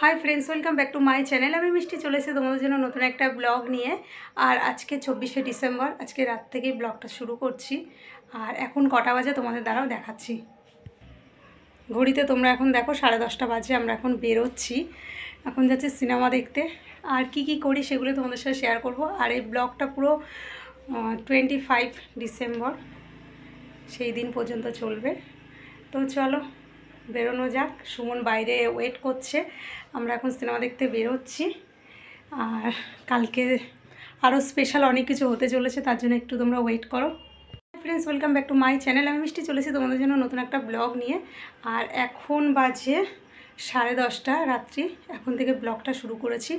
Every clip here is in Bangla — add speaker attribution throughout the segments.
Speaker 1: High friends welcome back to my channel. আমি মিষ্টি চলেছে তোমাদের জন্য নতুন একটা ব্লগ নিয়ে। আর আজকে 24শে ডিসেম্বর, আজকে রাত থেকেই ব্লগটা শুরু করছি। আর এখন কটা বাজে তোমাদের দ্বারাও দেখাচ্ছি। ঘড়িতে তোমরা এখন দেখো 10:30 বাজে। আমরা এখন বেরোচ্ছি, এখন যাচ্ছি সিনেমা দেখতে। আর কি কি করি সেগুলো তোমাদের সাথে শেয়ার করব। আর এই ব্লগটা পুরো 25 ডিসেম্বর সেই দিন পর্যন্ত চলবে। তো চলো বেরোনো যাক। সুমন বাইরে ওয়েট করছে, আমরা এখন সিনেমা দেখতে বেরোচ্ছি। আর কালকে আরও স্পেশাল অনেক কিছু হতে চলেছে, তার জন্য একটু তোমরা ওয়েট করো। Friends welcome back to my channel. আমি মিষ্টি চলেছি তোমাদের জন্য নতুন একটা ব্লগ নিয়ে। আর এখন বাজে 10:30 রাত্রি, এখন থেকে ব্লগটা শুরু করেছি।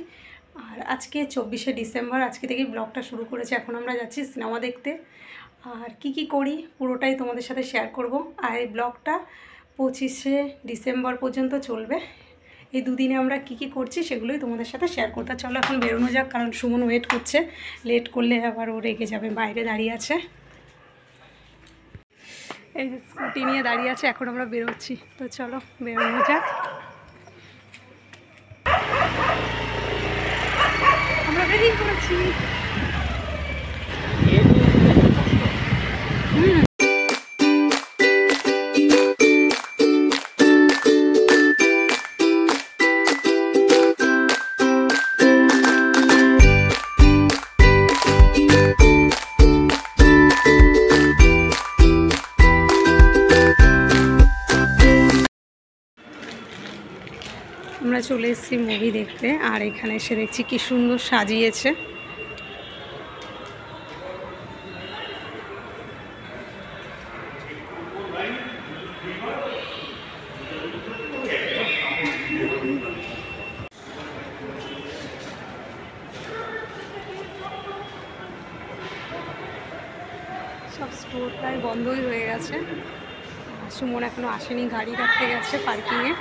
Speaker 1: আর আজকে 24শে ডিসেম্বর, আজকে থেকেই ব্লগটা শুরু করেছি। এখন আমরা যাচ্ছি সিনেমা দেখতে। আর কি কি করি পুরোটাই তোমাদের সাথে শেয়ার করব। আর এই ব্লগটা 25শে ডিসেম্বর পর্যন্ত চলবে। এই দুদিনে আমরা কি কি করছি সেগুলোই তোমাদের সাথে শেয়ার করতে। চলো এখন বেরোনো যাক, কারণ সুমন ওয়েট করছে, লেট করলে আবার ও রেগে যাবে। বাইরে দাঁড়িয়ে আছে, এই যে স্কুটি নিয়ে দাঁড়িয়ে আছে। এখন আমরা বেরোচ্ছি, তো চলো বেরোনো যাক। আমরা বেরিয়ে পড়েছি। আমরা চলে এসেছি মুভি দেখতে। আর এখানে এসে দেখছি কি সুন্দর সাজিয়েছে। সব স্টোর প্রায় বন্ধই হয়ে গেছে। সুমন এখনো আসেনি, গাড়ি রাখতে গেছে পার্কিংয়ে।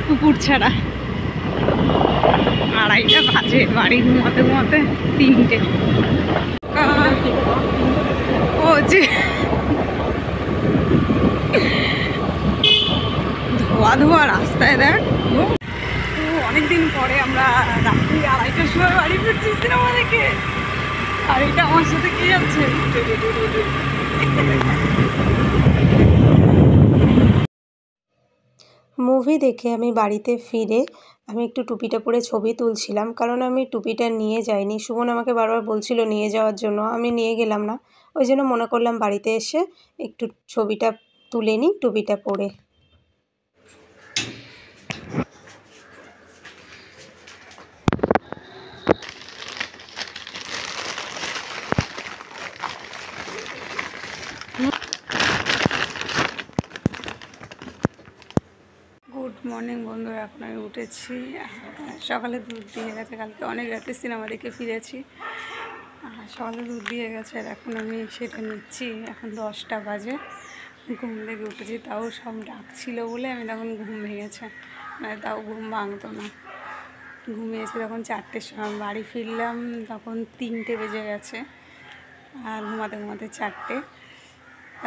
Speaker 1: কুকুর ছাড়া 2:30 বাজে, বাড়ি ঘুমাতে ঘুমাতে 3টে। ও যে ধোয়া ধোয়া রাস্তায় দেখ। অনেকদিন পরে আমরা রাত্রি 2:30টার সময় বাড়ি ফিরছি সিনেমা দেখে। আর এটা আমার সাথে কি যাচ্ছে।
Speaker 2: মুভি দেখে আমি বাড়িতে ফিরে আমি একটু টুপিটা পরে ছবি তুলছিলাম, কারণ আমি টুপিটা নিয়ে যাইনি। সুমন আমাকে বারবার বলছিল নিয়ে যাওয়ার জন্য, আমি নিয়ে গেলাম না। ওই জন্য মনে করলাম বাড়িতে এসে একটু ছবিটা তুলে নিই টুপিটা পরে।
Speaker 1: গুড মর্নিং বন্ধুরা, এখন আমি উঠেছি। সকালে দুধ দিয়ে গেছে, কালকে অনেক রাতে সিনেমা দেখে ফিরেছি। সকালে দুধ দিয়ে গেছে, আর এখন আমি সেটা নিচ্ছি। এখন 10টা বাজে, ঘুম থেকে উঠেছি। তাও সব ডাকছিল বলে আমি তখন ঘুম ভেঙেছে, মানে তাও ঘুম ভাঙতো না। ঘুমিয়েছি তখন 4টের সময়, বাড়ি ফিরলাম তখন 3টে বেজে গেছে। আর ঘুমাতে ঘুমাতে 4টে।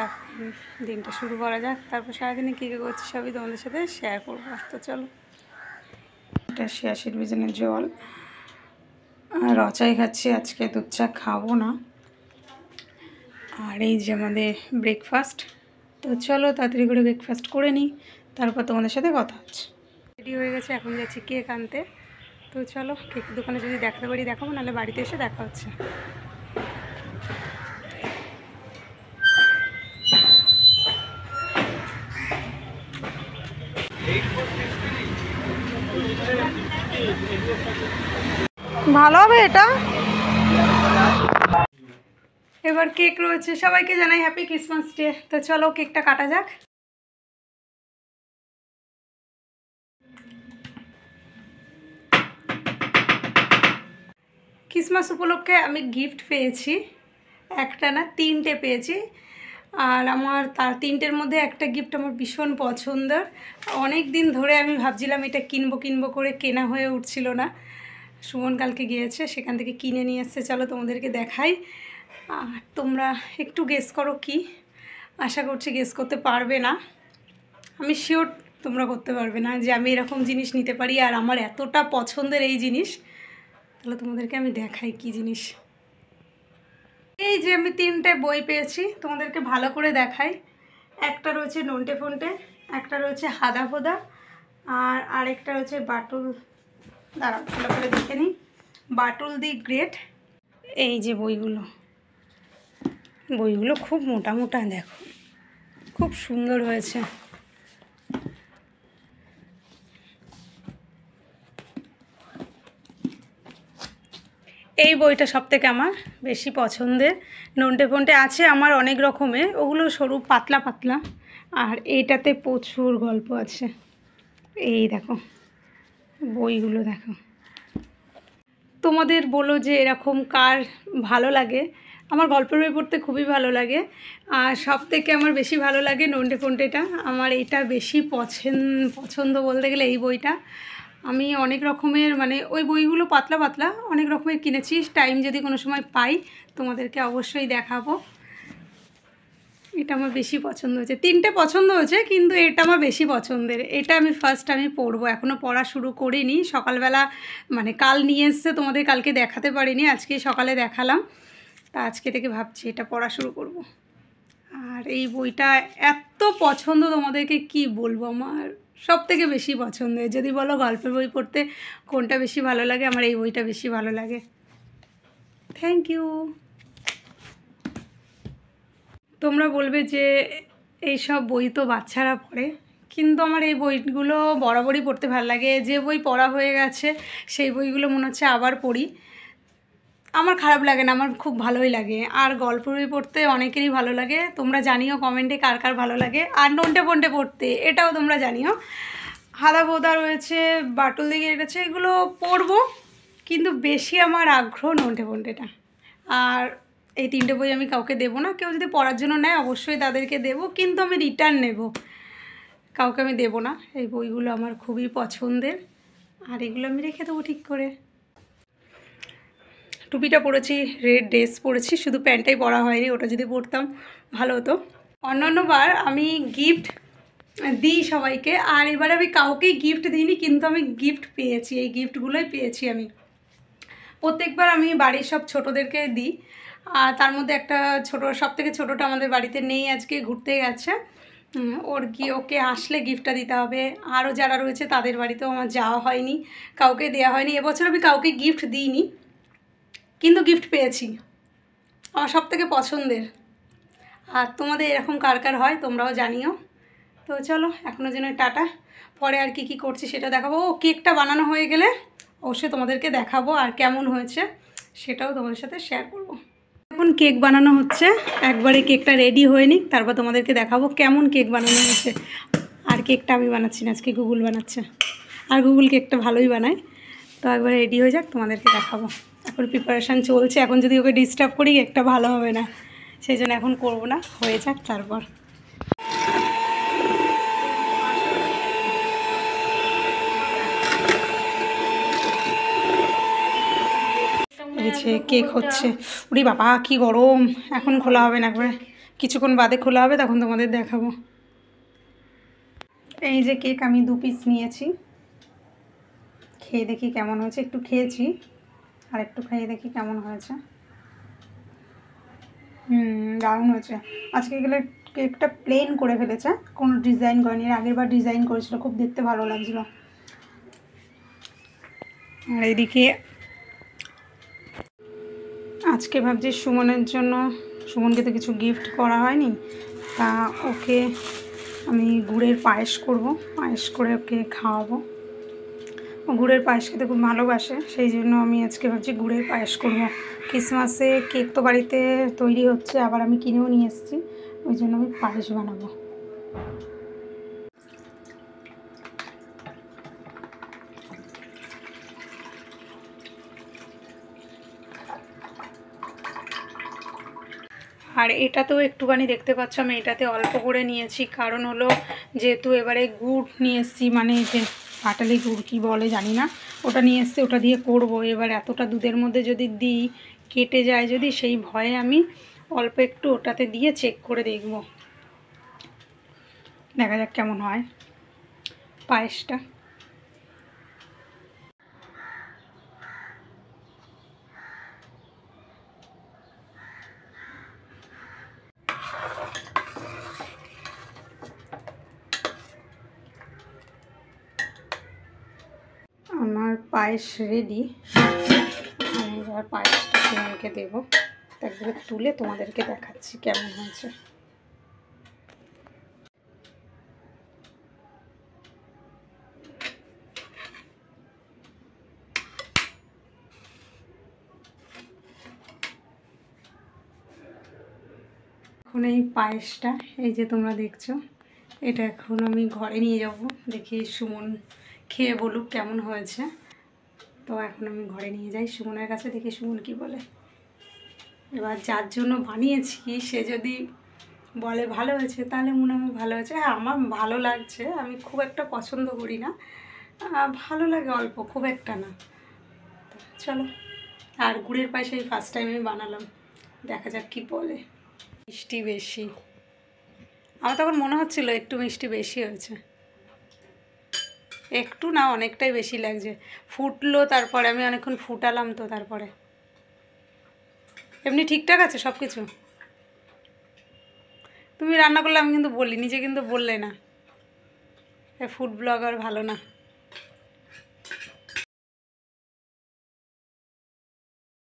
Speaker 1: এখন দিনটা শুরু করা যাক, তারপর সারাদিনে কী কী করছি সবই তোমাদের সাথে শেয়ার করবো। তো চলো। এটা 86 বিজনের জল আর রচাই খাচ্ছি, আজকে দুধ চা খাবো না। আর এই যে আমাদের ব্রেকফাস্ট। তো চলো তাড়াতাড়ি করে ব্রেকফাস্ট করে নিই, তারপর তোমাদের সাথে কথা হচ্ছে। রেডি হয়ে গেছে, এখন যাচ্ছি কেক আনতে। তো চলো কেকের দোকানে যদি দেখাতে পারি দেখাবো, নাহলে বাড়িতে এসে দেখা হচ্ছে। ভালো হবে এটা। এবার কেক রয়েছে, সবাইকে জানাই হ্যাপি ক্রিসমাস ডে। তো চলো কেকটা কাটা যাক। ক্রিসমাস উপলক্ষে আমি গিফট পেয়েছি, একটা না 3টে পেয়েছি। আর আমার তার 3টের মধ্যে একটা গিফট আমার ভীষণ পছন্দের। অনেক দিন ধরে আমি ভাবছিলাম এটা কিনবো করে, কেনা হয়ে উঠছিল না। সুমন কালকে গিয়েছে, সেখান থেকে কিনে নিয়ে এসছে। চলো তোমাদেরকে দেখাই, আর তোমরা একটু গেস করো কি। আশা করছি গেস করতে পারবে না, আমি শিওর তোমরা করতে পারবে না যে আমি এরকম জিনিস নিতে পারি আর আমার এতটা পছন্দের এই জিনিস। তাহলে তোমাদেরকে আমি দেখাই কি জিনিস। এই যে আমি 3টে বই পেয়েছি, তোমাদেরকে ভালো করে দেখাই। একটা রয়েছে নন্টে ফন্টে, একটা রয়েছে হাদা ফোদা, আর আরেকটা রয়েছে বাটুল। দাঁড়াও ভালো করে দেখে নিই, বাটুল দি গ্রেট। এই যে বইগুলো খুব মোটা মোটা, দেখো খুব সুন্দর হয়েছে। এই বইটা সবথেকে আমার বেশি পছন্দের। নন্টে ফন্টে আছে আমার অনেক রকমের, ওগুলো সরু পাতলা পাতলা, আর এইটাতে প্রচুর গল্প আছে। এই দেখো বইগুলো দেখো। তোমাদের বলো যে এরকম কার ভালো লাগে। আমার গল্পের বই পড়তে খুবই ভালো লাগে, আর সবথেকে আমার বেশি ভালো লাগে নন্টে ফন্টেটা। আমার এইটা বেশি পছন্দ বলতে গেলে এই বইটা। আমি অনেক রকমের মানে ওই বইগুলো পাতলা পাতলা অনেক রকমের কিনেছি, টাইম যদি কোনো সময় পাই তোমাদেরকে অবশ্যই দেখাবো। এটা আমার বেশি পছন্দ হয়েছে, 3টে পছন্দ হয়েছে কিন্তু এটা আমার বেশি পছন্দের। এটা আমি ফার্স্ট পড়বো, এখনও পড়া শুরু করিনি। সকালবেলা মানে কাল নিয়ে এসছে, তোমাদের কালকে দেখাতে পারিনি, আজকে সকালে দেখালাম। তা আজকে থেকে ভাবছি এটা পড়া শুরু করব। আর এই বইটা এত পছন্দ তোমাদেরকে কি বলবো, আমার সবথেকে বেশি পছন্দের। যদি বলো গল্পের বই পড়তে কোনটা বেশি ভালো লাগে, আমার এই বইটা বেশি ভালো লাগে। Thank you. তোমরা বলবে যে এই সব বই তো বাচ্চারা পড়ে, কিন্তু আমার এই বইগুলো বরাবরই পড়তে ভালো লাগে। যে বই পড়া হয়ে গেছে সেই বইগুলো মনে হচ্ছে আবার পড়ি, আমার খারাপ লাগে না, আমার খুব ভালোই লাগে। আর গল্প বই পড়তে অনেকেরই ভালো লাগে, তোমরা জানিও কমেন্টে কার কার ভালো লাগে। আর নন্টে ফন্টে পড়তে এটাও তোমরা জানিও। হাদা বোদা রয়েছে, বাটুল দিকে রয়েছে, এগুলো পড়বো, কিন্তু বেশি আমার আগ্রহ নন্টে ফন্টেটা। আর এই 3টে বই আমি কাউকে দেবো না, কেউ যদি পড়ার জন্য নেয় অবশ্যই তাদেরকে দেবো, কিন্তু আমি রিটার্ন নেব, কাউকে আমি দেবো না। এই বইগুলো আমার খুবই পছন্দের, আর এগুলো আমি রেখে দেবো ঠিক করে। টুপিটা পরেছি, রেড ড্রেস পরেছি, শুধু প্যান্টটাই পরা হয়নি, ওটা যদি পরতাম ভালো হতো। অন্যান্যবার আমি গিফট দিই সবাইকে, আর এবার আমি কাউকেই গিফট দিইনি, কিন্তু আমি গিফট পেয়েছি, এই গিফটগুলোই পেয়েছি আমি। প্রত্যেকবার আমি বাড়ির সব ছোটোদেরকে দিই, আর তার মধ্যে একটা সবথেকে ছোটোটা আমাদের বাড়িতে নেই, আজকে ঘুরতে গেছে। ওকে আসলে গিফটটা দিতে হবে। আরও যারা রয়েছে তাদের বাড়িতেও আমার যাওয়া হয়নি, কাউকে দেওয়া হয়নি। এবছর আমি কাউকে গিফট দিইনি, কিন্তু গিফট পেয়েছি, আমার সবথেকে পছন্দের। আর তোমাদের এরকম কার কার হয় তোমরাও জানিও। তো চলো এখনও যেন টাটা, পরে আর কি করছি সেটা দেখাবো। কেকটা বানানো হয়ে গেলে অবশ্যই তোমাদেরকে দেখাবো, আর কেমন হয়েছে সেটাও তোমাদের সাথে শেয়ার করব। এখন কেক বানানো হচ্ছে, একবারে কেকটা রেডি হয়ে নিক, তারপর তোমাদেরকে দেখাবো কেমন কেক বানানো হয়েছে। আর কেকটা আমি বানাচ্ছি না, আজকে গুগল বানাচ্ছে, আর গুগল কেকটা ভালোই বানায়। তো একবার রেডি হয়ে যাক, তোমাদেরকে দেখাবো। এখন প্রিপারেশান চলছে, এখন যদি ওকে ডিস্টার্ব করি কেকটা ভালো হবে না, সেই জন্য এখন করবো না, হয়ে যাক তারপর। হয়েছে যে কেক হচ্ছে। ওরে বাবা কি গরম, এখন খোলা হবে না, একবারে কিছুক্ষণ বাদে খোলা হবে, তখন তোমাদের দেখাবো। এই যে কেক আমি 2 পিস নিয়েছি, খেয়ে দেখি কেমন হয়েছে। একটু খেয়েছি আর একটু খেয়ে দেখি কেমন হয়েছে। দারুণ হয়েছে। আজকে গেলে কেকটা প্লেন করে ফেলেছে, কোনো ডিজাইন করেনি। এর আগের বার ডিজাইন করেছিল, খুব দেখতে ভালো লাগছিলো। আর এদিকে আজকে ভাবছি সুমনের জন্য, সুমনকে তো কিছু গিফট করা হয়নি, তা ওকে আমি গুড়ের পায়েস করব, পায়েস করে ওকে খাওয়াবো। ও গুড়ের পায়েস খেতে খুব ভালোবাসে, সেই জন্য আমি আজকে ভাবছি গুড়ের পায়েস করব। ক্রিসমাসে কেক তো বাড়িতে তৈরি হচ্ছে, আবার আমি কিনেও নিয়ে এসেছি, ওই জন্য আমি পায়েস বানাবো। আর এটা তো একটুখানি দেখতে পাচ্ছ আমি এটাতে অল্প করে নিয়েছি, কারণ হলো যেহেতু এবারে গুড় নিয়ে এসেছি, মানে যে পাটালি গুড় কী বলে জানি না, ওটা নিয়ে এসেছি, ওটা দিয়ে করব। এবার এতটা দুধের মধ্যে যদি দিই কেটে যায় যদি, সেই ভয়ে আমি অল্প একটু ওটাতে দিয়ে চেক করে দেখব, দেখা যাক কেমন হয় পায়েসটা। আমার পায়েস রেডি, আমি এবার পায়েসটা তোমাকে দেবো, একবারে তুলে তোমাদেরকে দেখাচ্ছি কেমন হয়েছে। এখন এই পায়েসটা, এই যে তোমরা দেখছো, এটা এখন আমি ঘরে নিয়ে যাব, দেখি সুমন খেয়ে বলুক কেমন হয়েছে। তো এখন আমি ঘরে নিয়ে যাই সুমনের কাছে, দেখি সুমন কি বলে। এবার যার জন্য বানিয়েছি সে যদি বলে ভালো হয়েছে, তাহলে মনে হয় ভালো হয়েছে। হ্যাঁ, আমার ভালো লাগছে, আমি খুব একটা পছন্দ করি না, ভালো লাগে অল্প, খুব একটা না। চলো, আর গুড়ের পায়েস এই ফার্স্ট টাইম আমি বানালাম, দেখা যাক কি বলে। মিষ্টি বেশি, আমার তখন মনে হচ্ছিল একটু মিষ্টি বেশি হয়েছে, একটু না অনেকটাই বেশি লাগছে। ফুটলো, তারপরে আমি অনেকক্ষণ ফুটালাম, তো তারপরে এমনি ঠিকঠাক আছে সব কিছু। তুমি রান্না করলে আমি কিন্তু বলি, নিজে কিন্তু বললে না, ফুড ব্লগার ভালো না।